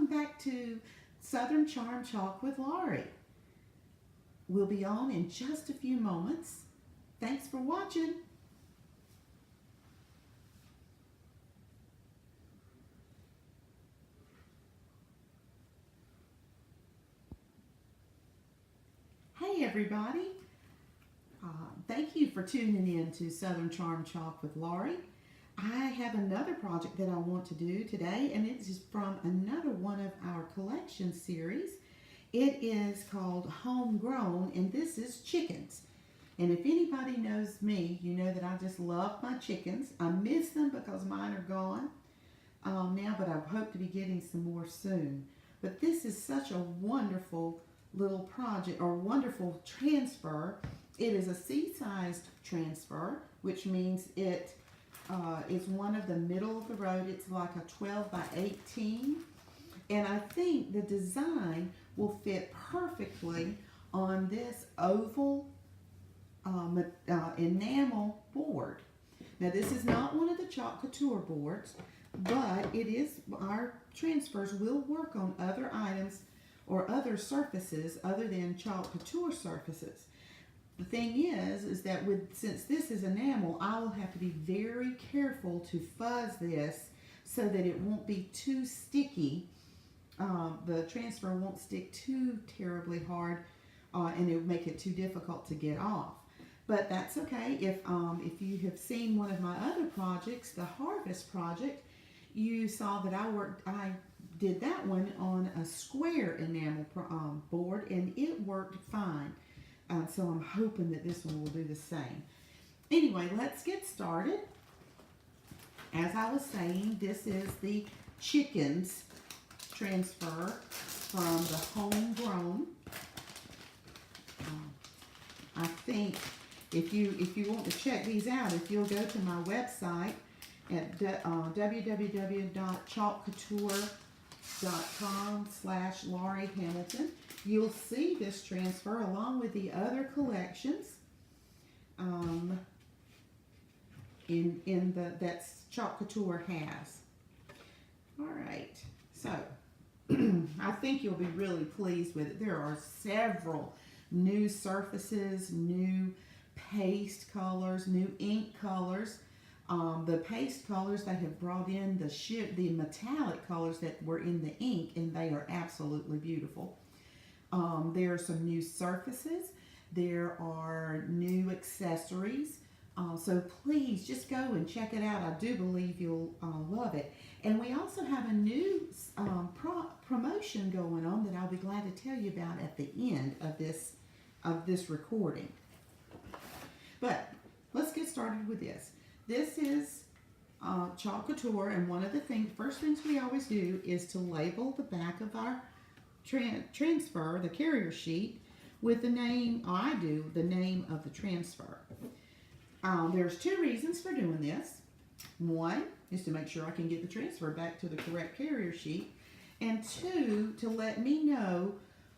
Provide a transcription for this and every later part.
welcome back to Southern Charm Chalk with Laurie. We'll be on in just a few moments. Thanks for watching. Hey everybody. Thank you for tuning in to Southern Charm Chalk with Laurie. I have another project that I want to do today, and it is from another one of our collection series. It is called Homegrown, and this is chickens. And if anybody knows me, you know that I just love my chickens. I miss them because mine are gone now, but I hope to be getting some more soon. But this is such a wonderful little project, or wonderful transfer. It is a C-sized transfer, which means it is one of the middle of the road. It's like a 12 by 18. And I think the design will fit perfectly on this oval enamel board. Now this is not one of the Club Couture boards, but it is, our transfers will work on other items or other surfaces other than Club Couture surfaces. The thing is that since this is enamel, I will have to be very careful to fuzz this so that it won't be too sticky. The transfer won't stick too terribly hard, and it will make it too difficult to get off. But that's okay. If you have seen one of my other projects, the Harvest project, you saw that I did that one on a square enamel board, and it worked fine. So I'm hoping that this one will do the same. Anyway, let's get started. As I was saying, this is the chickens transfer from the Homegrown. I think if you want to check these out, if you'll go to my website at www.chalkcouture.com/Laurie Hamilton, you'll see this transfer along with the other collections that Club Couture has. All right, so I think you'll be really pleased with it. There are several new surfaces, new paste colors, new ink colors. The paste colors, they have brought in the metallic colors that were in the ink, and they are absolutely beautiful. There are some new surfaces. There are new accessories. So please just go and check it out. I do believe you'll love it. And we also have a new promotion going on that I'll be glad to tell you about at the end of this recording. But let's get started with this. This is Club Couture, and one of the first things we always do is to label the back of our transfer, the carrier sheet, with the name, I do, the name of the transfer. There's two reasons for doing this. One is to make sure I can get the transfer back to the correct carrier sheet, and two, to let me know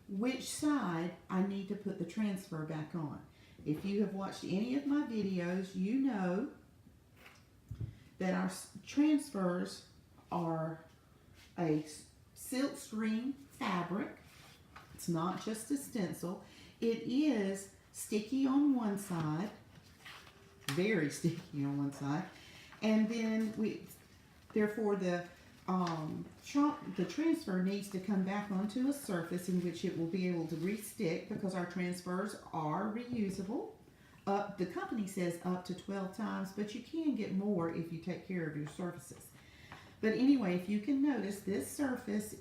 which side I need to put the transfer back on. If you have watched any of my videos, you know that our transfers are a silkscreen fabric. It's not just a stencil. It is sticky on one side, very sticky on one side, and then therefore the transfer needs to come back onto a surface in which it will be able to re-stick, because our transfers are reusable. The company says up to 12 times, but you can get more if you take care of your surfaces. But anyway, if you can notice, this surface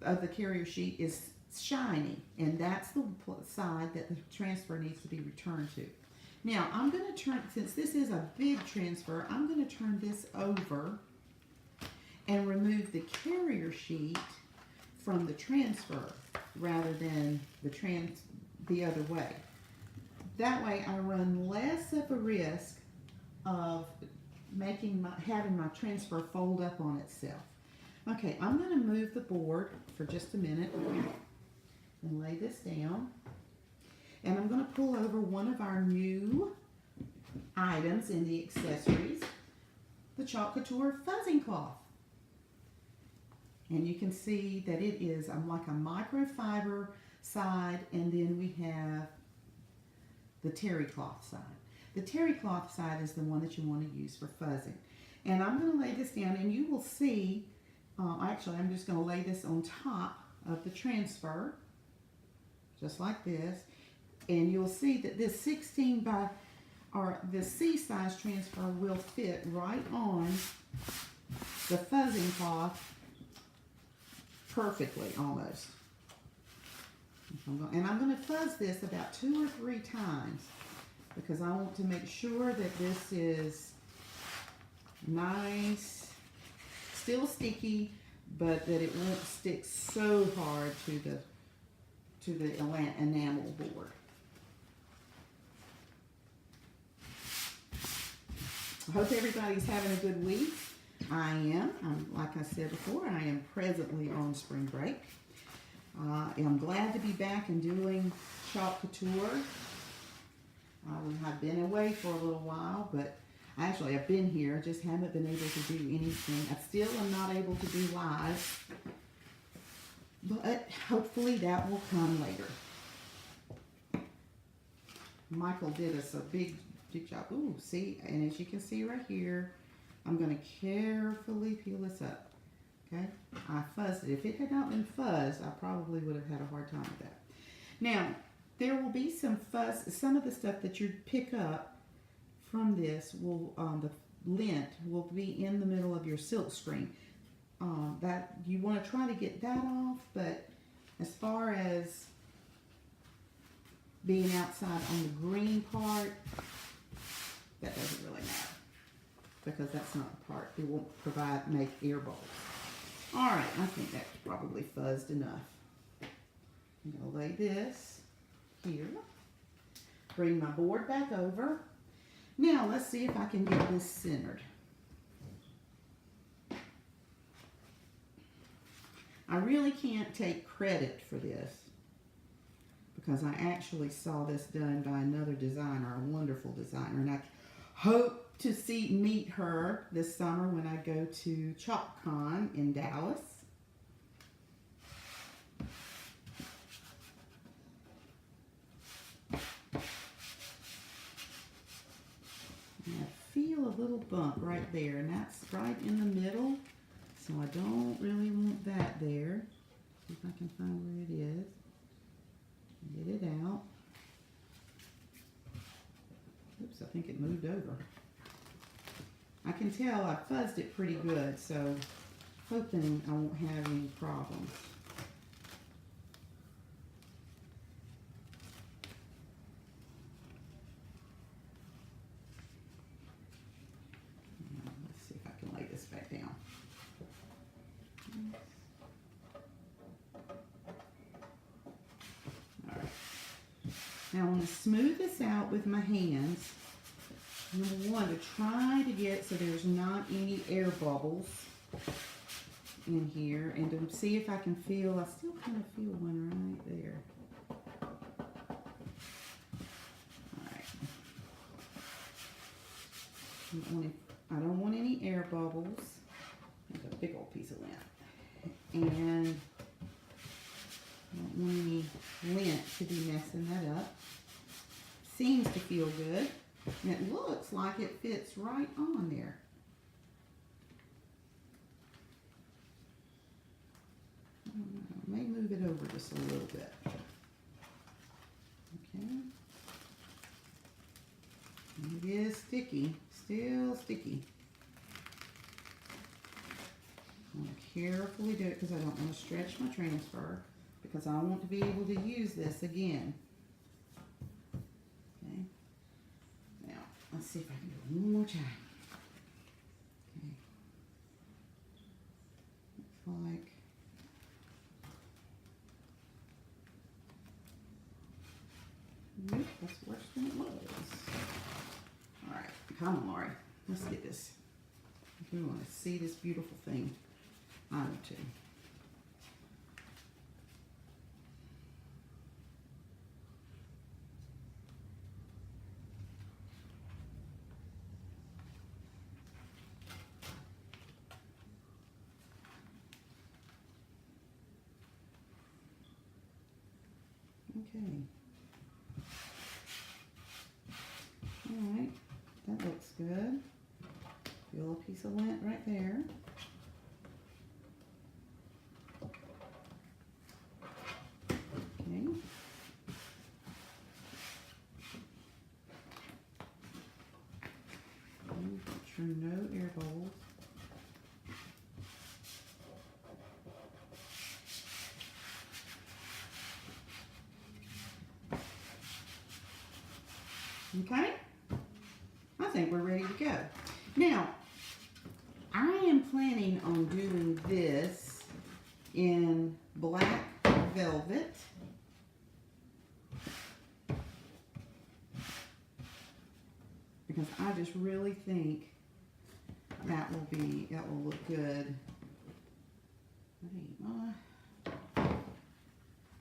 of the carrier sheet is shiny, and that's the side that the transfer needs to be returned to. Now, I'm going to turn, since this is a big transfer, I'm going to turn this over and remove the carrier sheet from the transfer rather than the other way. That way I run less of a risk of having my transfer fold up on itself. Okay, I'm going to move the board for just a minute and lay this down. And I'm going to pull over one of our new items in the accessories, the Club Couture fuzzing cloth. And you can see that it is like a microfiber side, and then we have the terry cloth side. The terry cloth side is the one that you want to use for fuzzing. And I'm going to lay this down, and you will see, actually I'm just going to lay this on top of the transfer, just like this. And you'll see that this 16 by, or the C-size transfer will fit right on the fuzzing cloth perfectly, almost. And I'm going to fuzz this about 2 or 3 times because I want to make sure that this is nice, still sticky, but that it won't stick so hard to the enamel board. I hope everybody's having a good week. I am. Like I said before, I am presently on spring break. I'm glad to be back and doing Club Couture. I've been away for a little while, but actually I've been here. I just haven't been able to do anything. I still am not able to do live, but hopefully that will come later. Michael did us a big job. Ooh, see, and as you can see right here, I'm going to carefully peel this up. Okay, I fuzzed it. If it had not been fuzzed, I probably would have had a hard time with that. Now, there will be some fuzz. Some of the stuff that you pick up from this will, the lint will be in the middle of your silk screen. That you want to try to get that off, but as far as being outside on the green part, that doesn't really matter because that's not the part. It won't make air bubbles. All right, I think that's probably fuzzed enough. I'm going to lay this here. Bring my board back over. Now, let's see if I can get this centered. I really can't take credit for this because I actually saw this done by another designer, a wonderful designer, and I hope to meet her this summer when I go to ChalkCon in Dallas. And I feel a little bump right there, and that's right in the middle, so I don't really want that there. See if I can find where it is. Get it out. Oops, I think it moved over. I can tell I fuzzed it pretty good, so hoping I won't have any problems. Let's see if I can lay this back down. All right. Now I want to smooth this out with my hands. Number one, to try to get so there's not any air bubbles in here, and to see if I can feel, I still kind of feel one right there. Alright. I don't want any air bubbles. There's a big old piece of lint. And I don't want any lint to be messing that up. Seems to feel good. And it looks like it fits right on there. I don't know, I may move it over just a little bit. Okay. And it is sticky, still sticky. I'm going to carefully do it because I don't want to stretch my transfer because I want to be able to use this again. Let's see if I can do it one more time. Okay. Looks like nope, that's worse than it was. All right, come on, Lori. Let's get this. We want to see this beautiful thing. I do too. Okay. Alright, that looks good. Feel a piece of lint right there. Okay. Make sure no air bubbles. Okay, I think we're ready to go. Now, I am planning on doing this in black velvet. Because I just really think that will look good.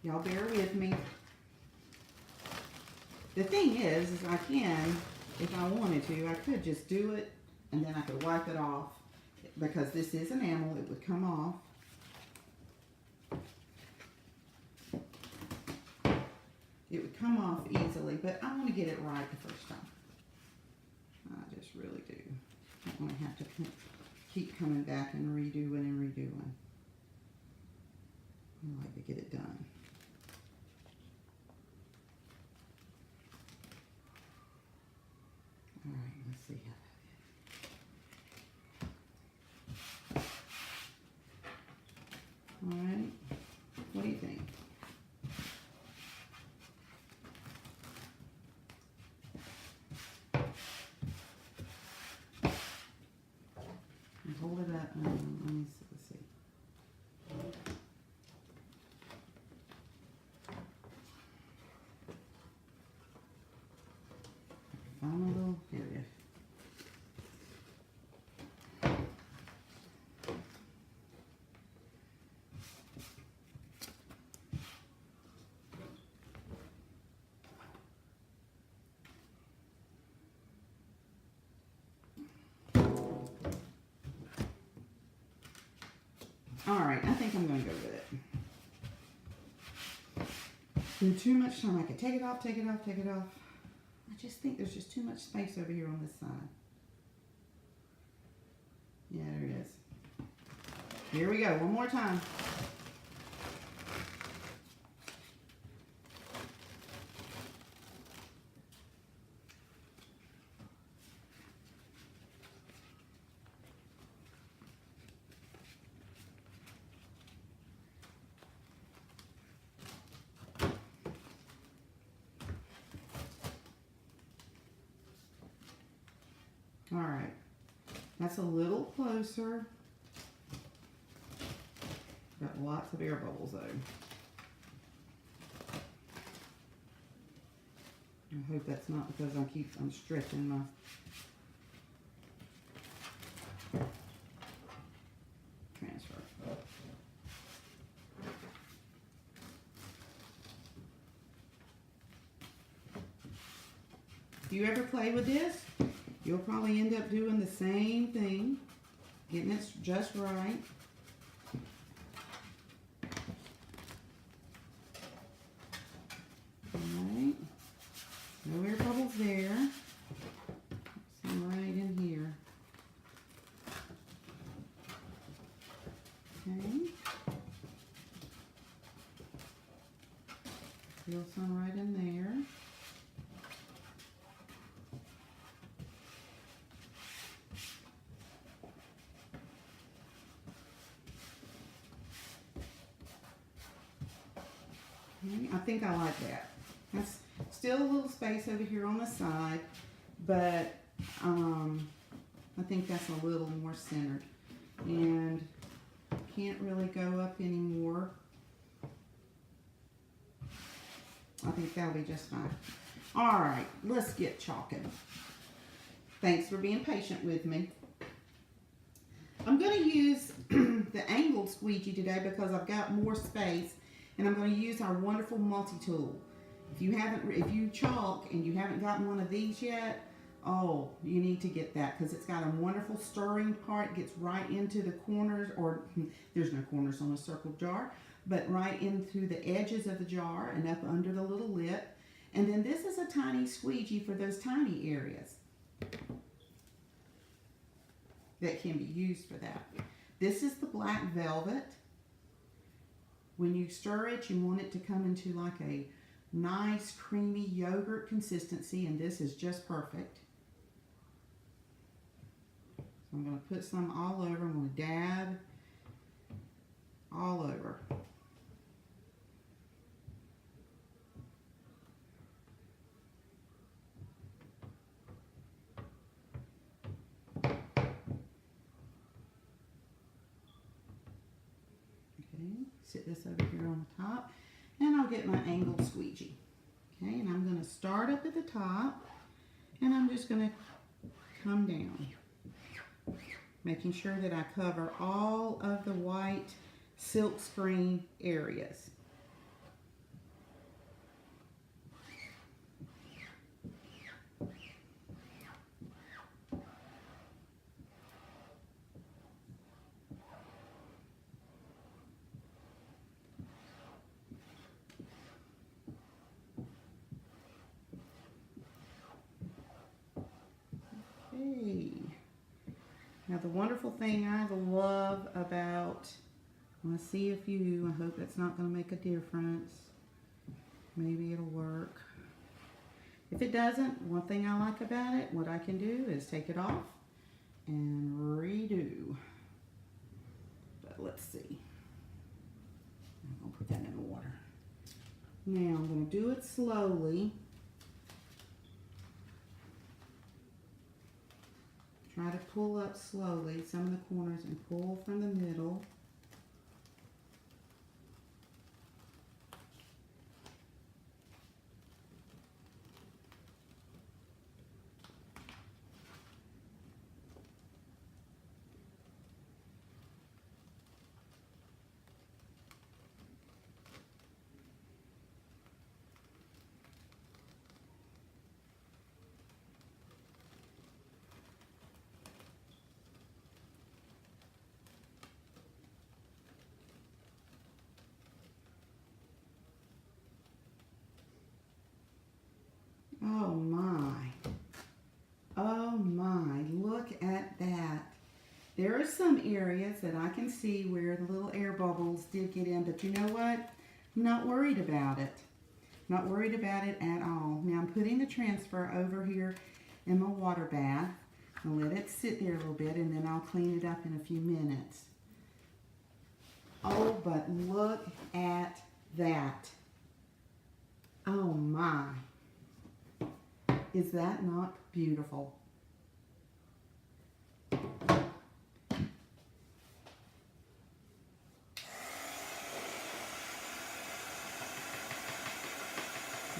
Y'all bear with me. The thing is I can, if I wanted to, I could just do it and then I could wipe it off. Because this is enamel, it would come off. It would come off easily, but I want to get it right the first time. I just really do. I don't want to have to keep coming back and redoing and redoing. I like to get it done. All right, let's see how that is. All right, what do you think? Hold it up. Let me see. Let's see. Find a little area. All right, I think I'm going to go with it. In too much time, I could take it off, take it off, take it off. I just think there's just too much space over here on this side. Yeah, there it is. Here we go, one more time. All right, that's a little closer. Got lots of air bubbles though. I hope that's not because I'm stretching my transfer. If you ever play with this, you'll probably end up doing the same thing, getting it just right. All right, no air bubbles there. Some right in here. Okay. Feel some right in there. I think I like that. That's still a little space over here on the side, but I think that's a little more centered. And can't really go up anymore. I think that'll be just fine. All right, let's get chalking. Thanks for being patient with me. I'm going to use the angled squeegee today because I've got more space. And I'm going to use our wonderful multi-tool. If you chalk and you haven't gotten one of these yet, oh, you need to get that because it's got a wonderful stirring part. It gets right into the corners, or there's no corners on a circle jar, but right in through the edges of the jar and up under the little lip. And then this is a tiny squeegee for those tiny areas that can be used for that. This is the black velvet. When you stir it, you want it to come into like a nice creamy yogurt consistency, and this is just perfect. So I'm going to put some all over. I'm going to dab all over. Sit this over here on the top, and I'll get my angled squeegee. Okay, and I'm going to start up at the top, and I'm just going to come down, making sure that I cover all of the white silk screen areas. Now the wonderful thing I love about, I want to see if you, I hope that's not going to make a difference. Maybe it'll work. If it doesn't, one thing I like about it, what I can do is take it off and redo. But let's see. I'm going to put that in the water. Now I'm going to do it slowly. Try to pull up slowly some of the corners and pull from the middle. Oh my, look at that. There are some areas that I can see where the little air bubbles did get in, but you know what? I'm not worried about it. Not worried about it at all. Now I'm putting the transfer over here in my water bath. I'll let it sit there a little bit, and then I'll clean it up in a few minutes. Oh, but look at that. Oh my. Is that not beautiful? I'm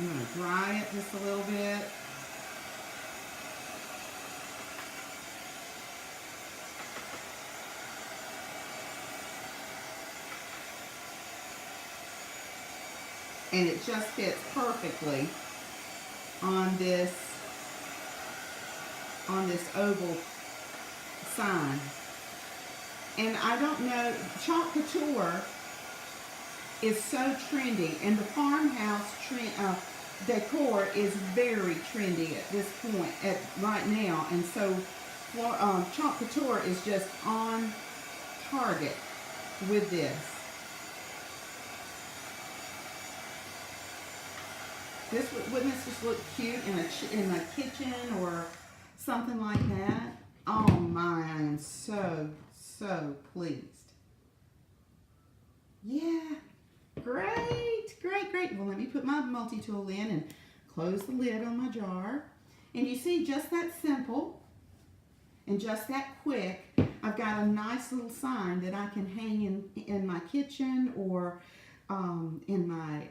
going to dry it just a little bit. And it just fits perfectly on this oval sign. And I don't know, Club Couture is so trendy, and the farmhouse decor is very trendy at this point, right now. And so Club Couture is just on target with this. Wouldn't this just look cute in a kitchen or something like that? Oh my, I am so pleased. Yeah, great. Well, let me put my multi-tool in and close the lid on my jar. And you see, just that simple and just that quick, I've got a nice little sign that I can hang in my kitchen or in my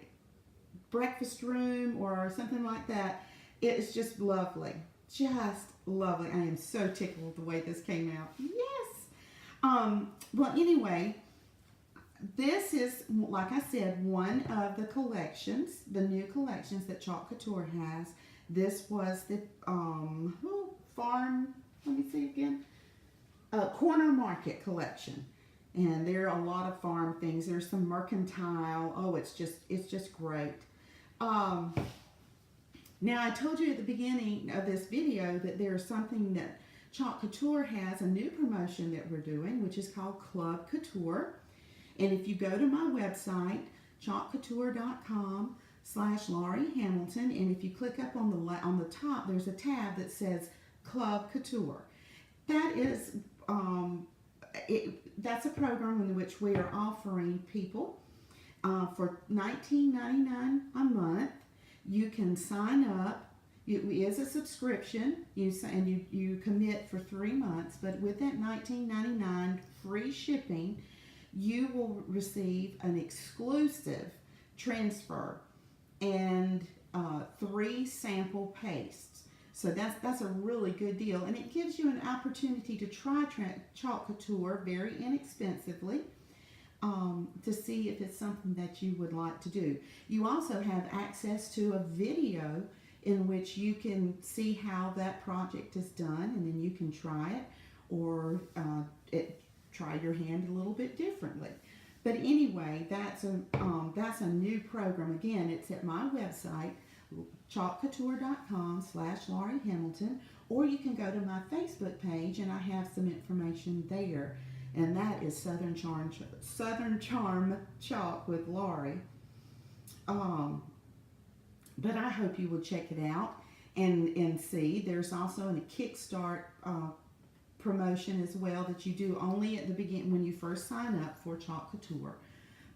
breakfast room or something like that. It is just lovely. Just lovely. I am so tickled the way this came out. Yes. Well, anyway, this is, like I said, one of the collections, the new collections that Club Couture has. This was the farm, let me see again, Corner Market collection. And there are a lot of farm things. There's some mercantile. Oh, it's just great. Um, Now, I told you at the beginning of this video that there's something that Chalk Couture has, a new promotion that we're doing, which is called Club Couture. And if you go to my website, chalkcouture.com/Laurie Hamilton, and if you click up on the top, there's a tab that says Club Couture. That is, that's a program in which we are offering people for $19.99 a month. You can sign up. It is a subscription. You commit for 3 months, but with that $19.99 free shipping, you will receive an exclusive transfer and 3 sample pastes. So that's a really good deal, and it gives you an opportunity to try Chalk Couture very inexpensively. To see if it's something that you would like to do. You also have access to a video in which you can see how that project is done, and then you can try it or try your hand a little bit differently. But anyway, that's a new program. Again, it's at my website, chalkcouture.com/Laurie Hamilton, or you can go to my Facebook page and I have some information there. And that is Southern Charm Chalk with Laurie. But I hope you will check it out and see. There's also a Kickstart promotion as well that you do only at the beginning when you first sign up for Chalk Couture.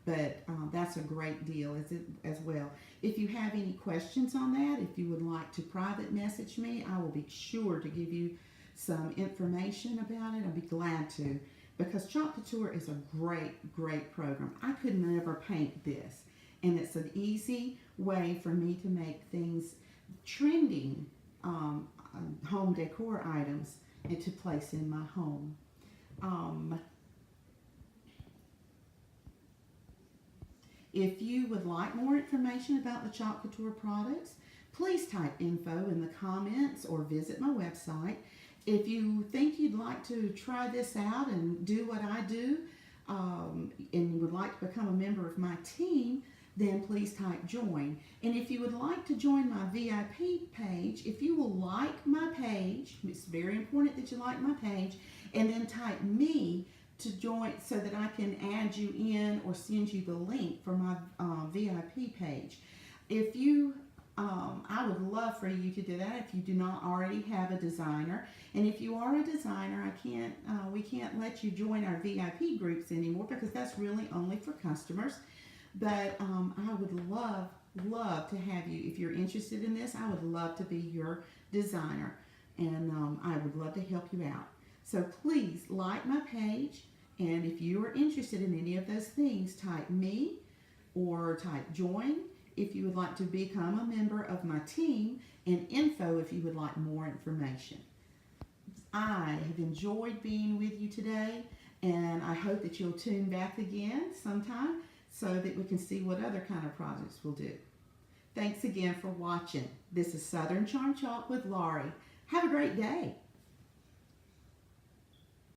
But that's a great deal as well. If you have any questions on that, if you would like to private message me, I will be sure to give you some information about it. I'll be glad to. Because Chalk Couture is a great, great program. I could never paint this. And it's an easy way for me to make things trending home decor items and to place in my home. If you would like more information about the Chalk Couture products, please type info in the comments or visit my website. If you think you'd like to try this out and do what I do, and you would like to become a member of my team, then please type join. And if you would like to join my VIP page, if you will like my page, it's very important that you like my page, and then type me to join so that I can add you in or send you the link for my VIP page. If you I would love for you to do that if you do not already have a designer. And if you are a designer, we can't let you join our VIP groups anymore because that's really only for customers. But I would love to have you. If you're interested in this, I would love to be your designer. And I would love to help you out. So please like my page. And if you are interested in any of those things, type me or type join if you would like to become a member of my team, and info if you would like more information. I have enjoyed being with you today, and I hope that you'll tune back again sometime so that we can see what other kind of projects we'll do. Thanks again for watching. This is Southern Charm Chalk with Laurie. Have a great day.